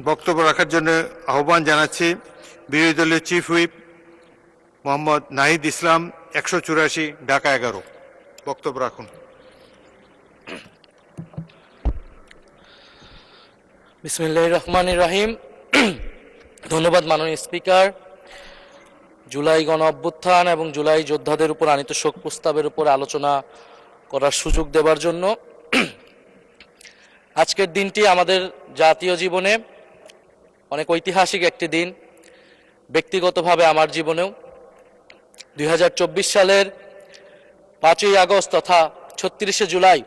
বক্তব্য রাখার জন্য আহ্বান জানাচ্ছি বিরোধী দলীয় চিফ হুইপ মোহাম্মদ নাহিদ ইসলাম, 184, ঢাকা 11। বক্তব্য রাখুন। বিসমিল্লাহির রহমানির রহিম। ধন্যবাদ মাননীয় স্পিকার। জুলাই গণ অভ্যুত্থান এবং জুলাই যোদ্ধাদের উপর আনীত শোক প্রস্তাবের উপর আলোচনা করার সুযোগ দেওয়ার জন্য। আজকের দিনটি আমাদের জাতীয় জীবনে অনেক ঐতিহাসিক একটি দিন, ব্যক্তিগতভাবে আমার জীবনেও। 2024 সালের 5ই আগস্ট তথা 36শে জুলাই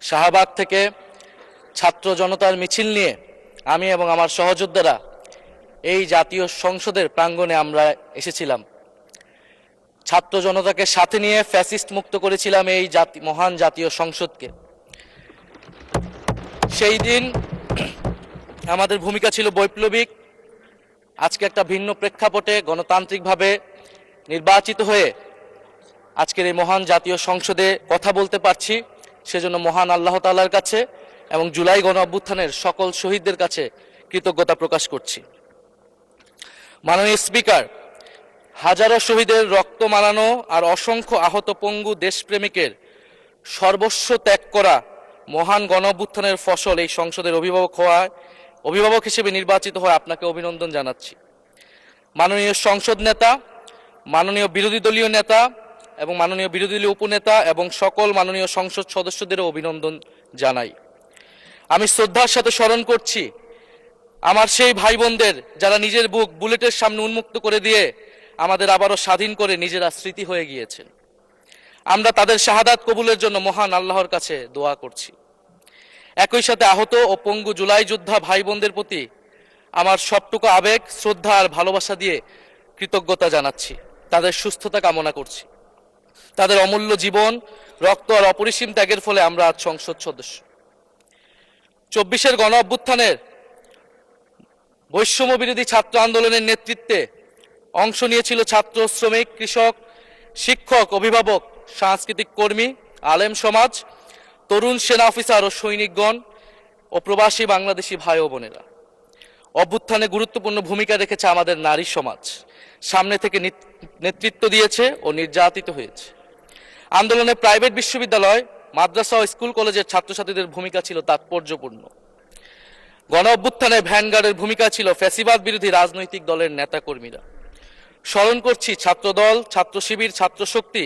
শাহবাগ থেকে ছাত্র জনতার মিছিল নিয়ে আমি এবং আমার সহযোদ্ধারা এই জাতীয় সংসদের প্রাঙ্গণে আমরা এসেছিলাম। ছাত্র জনতাকে সাথে নিয়ে ফ্যাসিস্ট মুক্ত করেছিলাম এই মহান জাতীয় সংসদকে। সেই দিন আমাদের ভূমিকা ছিল বৈপ্লবিক। আজকে একটা ভিন্ন প্রেক্ষাপটে গণতান্ত্রিকভাবে নির্বাচিত হয়ে আজকের এই মহান জাতীয় সংসদে কথা বলতে পারছি, সেজন্য মহান আল্লাহ তাআলার কাছে এবং জুলাই গণ অভ্যুত্থানের সকল শহীদদের কাছে কৃতজ্ঞতা প্রকাশ করছি। মাননীয় স্পিকার, হাজারো শহীদের রক্ত মারানো আর অসংখ্য আহত পঙ্গু দেশপ্রেমিকের সর্বস্ব ত্যাগ করা মহান গণ অভ্যুত্থানের ফসল এই সংসদের অভিভাবক হিসেবে নির্বাচিত হয়ে আপনাকে অভিনন্দন জানাচ্ছি। মাননীয় সংসদ নেতা, মাননীয় বিরোধী দলীয় নেতা এবং মাননীয় বিরোধী দলীয় উপনেতা এবং সকল মাননীয় সংসদ সদস্যদেরও অভিনন্দন জানাই। আমি শ্রদ্ধার সাথে স্মরণ করছি আমার সেই ভাই বোনদের যারা নিজের বুক বুলেটের সামনে উন্মুক্ত করে দিয়ে আমাদের আবারও স্বাধীন করে নিজেরা স্মৃতি হয়ে গিয়েছেন। আমরা তাদের শাহাদাত কবুলের জন্য মহান আল্লাহর কাছে দোয়া করছি। একই সাথে আহত ও পঙ্গু জুলাই যোদ্ধা ভাই বোনদের প্রতি আমার সবটুকু আবেগ, শ্রদ্ধা আর ভালোবাসা দিয়ে কৃতজ্ঞতা জানাচ্ছি। তাদের সুস্থতা কামনা করছি। তাদের অমূল্য জীবন, রক্ত আর অপরিসীম ত্যাগের ফলে আমরা আজ সংসদ সদস্য। 24-এর গণ অভ্যুত্থানের বৈষম্য বিরোধী ছাত্র আন্দোলনের নেতৃত্বে অংশ নিয়েছিল ছাত্র, শ্রমিক, কৃষক, শিক্ষক, অভিভাবক, সাংস্কৃতিক কর্মী, আলেম সমাজ, তরুণ সেনা অফিসার ও সৈনিকগণ ও প্রবাসী বাংলাদেশি ভাই ও বোনেরা। অভ্যুত্থানে গুরুত্বপূর্ণ ভূমিকা রেখেছে আমাদের নারী সমাজ, সামনে থেকে নেতৃত্ব দিয়েছে ও নির্যাতিত হয়েছে। আন্দোলনে প্রাইভেট বিশ্ববিদ্যালয়, মাদ্রাসা ও স্কুল কলেজের ছাত্রছাত্রীদের ভূমিকা ছিল তাৎপর্যপূর্ণ। গণ অভ্যুত্থানে ভ্যানগার্ডের ভূমিকা ছিল ফ্যাসিবাদ বিরোধী রাজনৈতিক দলের নেতাকর্মীরা। স্মরণ করছি ছাত্রদল, ছাত্র শিবির, ছাত্র শক্তি,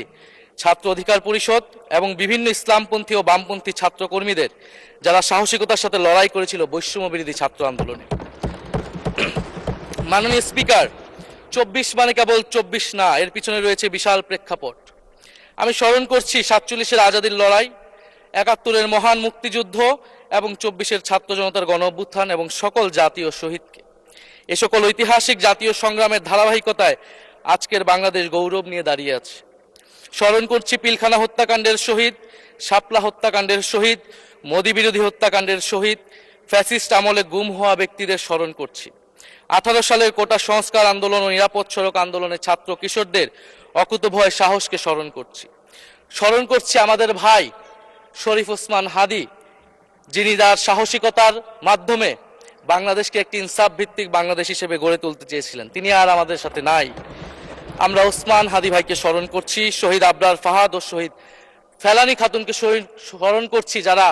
ছাত্র অধিকার পরিষদ এবং বিভিন্ন ইসলামপন্থী ও বামপন্থী ছাত্রকর্মীদের যারা সাহসিকতার সাথে লড়াই করেছিল বৈষম্য বিরোধী ছাত্র আন্দোলনে। মাননীয় স্পিকার, 24 মানে কেবল 24 না, এর পিছনে রয়েছে বিশাল প্রেক্ষাপট। আমি স্মরণ করছি 47-এর আজাদির লড়াই, 71-এর মহান মুক্তিযুদ্ধ এবং 24-এর ছাত্র জনতার গণ অভ্যুত্থান এবং সকল জাতীয় শহীদকে। এ সকল ঐতিহাসিক জাতীয় সংগ্রামের ধারাবাহিকতায় আজকের বাংলাদেশ গৌরব নিয়ে দাঁড়িয়ে আছে। স্মরণ করছি পিলখানা হত্যাকাণ্ডের শহীদ, শাপলা হত্যাকাণ্ডের শহীদ, মোদী বিরোধী হত্যাকাণ্ডের শহীদ, ফ্যাসিস্ট আমলে গুম হওয়া ব্যক্তিদের স্মরণ করছি। 18 সালের কোটা সংস্কার আন্দোলন ও নিরাপদ সড়ক আন্দোলনে ছাত্র কিশোরদের অকুতোভয় সাহসকে স্মরণ করছি। স্মরণ করছি আমাদের ভাই শরীফ ওসমান হাদি, যিনি তার সাহসিকতার মাধ্যমে বাংলাদেশকে একটি ইনসাফ ভিত্তিক বাংলাদেশ হিসেবে গড়ে তুলতে চেয়েছিলেন। তিনি আর আমাদের সাথে নাই। আমরা ওসমান হাদি ভাইকে স্মরণ করছি। শহীদ আবরার ফাহাদ ও শহীদ ফেলানী খাতুনকে স্মরণ করছি, যারা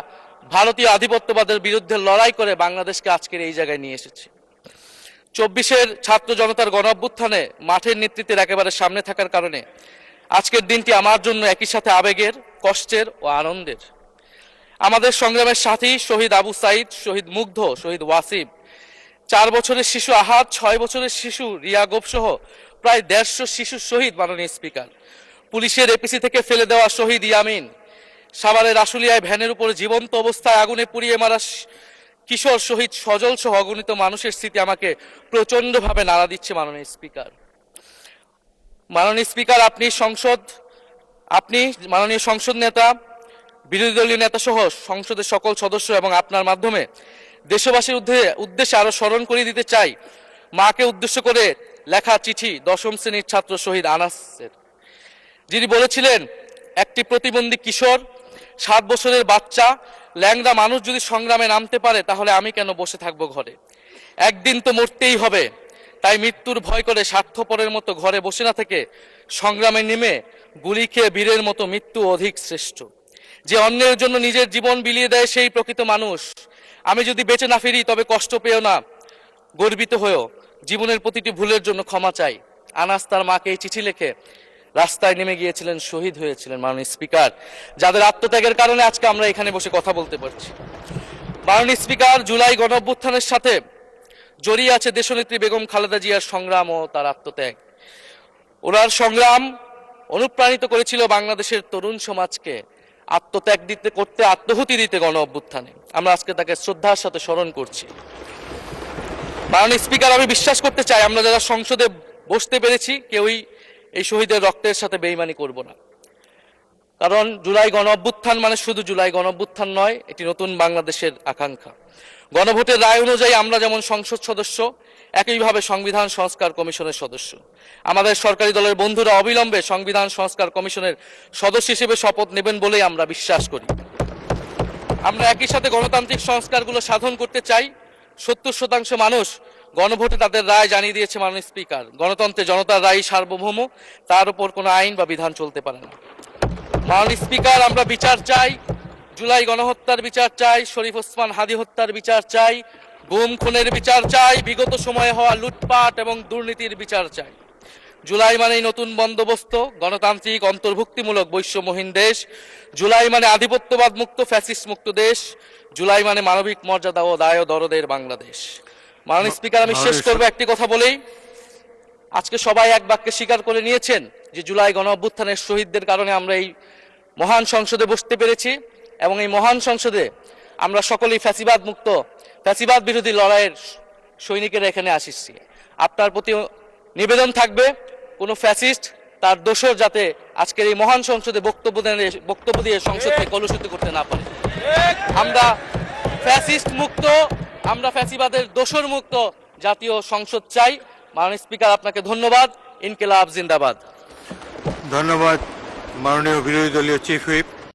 ভারতীয় আধিপত্যবাদের বিরুদ্ধে লড়াই করে বাংলাদেশকে আজকের এই জায়গায় নিয়ে এসেছে। 24-এর ছাত্র জনতার গণ অভ্যুত্থানে মাঠের নেতৃত্বের একেবারে সামনে থাকার কারণে আজকের দিনটি আমার জন্য একই সাথে আবেগের, কষ্টের ও আনন্দের। আমাদের সংগ্রামের সাথী শহীদ আবু সাইদ, শহীদ মুগ্ধ, শহীদ ওয়াসিম, 4 বছরের শিশু আহাদ, 6 বছরের শিশু রিয়া গোপ সহ প্রায় 150 শিশু শহীদ। মাননীয় স্পিকার, পুলিশের এপিসি থেকে ফেলে দেওয়া শহীদ ইয়ামিন, সাভারের আশুলিয়ায় ভ্যানের উপরে জীবন্ত অবস্থায় আগুনে পুড়িয়ে মারা কিশোর শহীদ সজল সহ অগণিত মানুষের স্মৃতি আমাকে প্রচন্ডভাবে নাড়া দিচ্ছে। মাননীয় স্পিকার, আপনি মাননীয় সংসদ নেতা, বিরোধী দলীয় নেতা সহ সংসদের সকল সদস্য এবং আপনার মাধ্যমে দেশবাসীর উদ্দেশ্যে আরো স্মরণ করিয়ে দিতে চাই মাকে উদ্দেশ্য করে লেখা চিঠি 10ম শ্রেণীর ছাত্র শহীদ আনাসের, যিনি বলেছিলেন, একটি প্রতিবন্ধী কিশোর 7 বছরের বাচ্চা ল্যাংড়া মানুষ যদি সংগ্রামে নামতে পারে তাহলে আমি কেন বসে থাকবো ঘরে? একদিন তো মরতেই হবে, তাই মৃত্যুর ভয় করে স্বার্থপরের মতো ঘরে বসে না থেকে সংগ্রামে নেমে গুলি খেয়ে বীরের মতো মৃত্যু অধিক শ্রেষ্ঠ। যে অন্যের জন্য নিজের জীবন বিলিয়ে দেয় সেই প্রকৃত মানুষ। আমি যদি বেঁচে না ফিরি তবে কষ্ট পেও না, গর্বিত হয়েও জীবনের প্রতিটি ভুলের জন্য ক্ষমা চাই। আনাস তার মাকে এই চিঠি লিখে রাস্তায় নেমে গিয়েছিলেন, শহীদ হয়েছিলেন মাননীয় স্পিকার, যাদের আত্মত্যাগের কারণে আজকে আমরা এখানে বসে কথা বলতে পারছি। মাননীয় স্পিকার, জুলাই গণঅভ্যুত্থানের সাথে জড়িয়ে আছে দেশনেত্রী বেগম খালেদা জিয়ার সংগ্রাম ও তার আত্মত্যাগ। ওনার সংগ্রাম অনুপ্রাণিত করেছিল বাংলাদেশের তরুণ সমাজকে আত্মত্যাগ করতে, আত্মহুতি দিতে গণ অভ্যুত্থানে। আমরা আজকে তাকে শ্রদ্ধার সাথে স্মরণ করছি। মাননীয় স্পিকার, আমি বিশ্বাস করতে চাই আমরা যারা সংসদে বসতে পেরেছি কেউই এই শহীদের রক্তের সাথে বেইমানি করব না। কারণ জুলাই গণ অভ্যুত্থান মানে শুধু জুলাই গণ অভ্যুত্থান নয়, এটি নতুন বাংলাদেশের আকাঙ্ক্ষা। গণভোটের রায় অনুযায়ী আমরা যেমন সংসদ সদস্য, একইভাবে সংবিধান সংস্কার কমিশনের সদস্য। আমাদের সরকারি দলের বন্ধুরা অবিলম্বে সংবিধান সংস্কার কমিশনের সদস্য হিসেবে শপথ নেবেন বলেই আমরা বিশ্বাস করি। আমরা একই সাথে গণতান্ত্রিক সংস্কারগুলো সাধন করতে চাই। 70% মানুষ গণভোটে তাদের রায় জানিয়ে দিয়েছে মাননীয় স্পিকার। গণতন্ত্রে জনতার রায় সার্বভৌম, তার উপর কোনো আইন বা বিধান চলতে পারে না। মাননীয় স্পিকার, আমরা বিচার চাই, জুলাই গণহত্যার বিচার চাই, শরীফ ওসমান হাদি হত্যার বিচার চাই, গুম খুনের বিচার চাই, বিগত সময়ে হওয়া লুটপাট এবং দুর্নীতির বিচার চাই। জুলাই মানেই নতুন বন্দোবস্ত, গণতান্ত্রিক অন্তর্ভুক্তিমূলক বৈষম্যহীন দেশ। জুলাই মানে আধিপত্যবাদ মুক্ত, ফ্যাসিস্ট মুক্ত দেশ। জুলাই মানে মানবিক মর্যাদা ও দায় ও দরদের বাংলাদেশ। মাননীয় স্পিকার, আমি শেষ করবো একটি কথা বলেই। আজকে সবাই এক বাক্যে স্বীকার করে নিয়েছেন যে জুলাই গণ অভ্যুত্থানের শহীদদের কারণে আমরা এই মহান সংসদে বসতে পেরেছি এবং এই মহান সংসদে আমরা সকলেই ফ্যাসিবাদ মুক্ত, ফ্যাসিবাদ বিরোধী লড়াইয়ের সৈনিকেরা এখানে আসিছি। আপনার প্রতি নিবেদন থাকবে কোনো ফ্যাসিস্ট তার দোসর যাতে আজকের এই মহান সংসদে বক্তব্য দিয়ে সংসদকে কলুষিত করতে না পারে। আমরা ফ্যাসিস্ট মুক্ত, আমরা ফ্যাসিবাদের দোসর মুক্ত জাতীয় সংসদ চাই। মাননীয় স্পিকার, আপনাকে ধন্যবাদ। ইনকিলাব জিন্দাবাদ। ধন্যবাদ মাননীয় বিরোধী দলীয় চিফ হুইপ।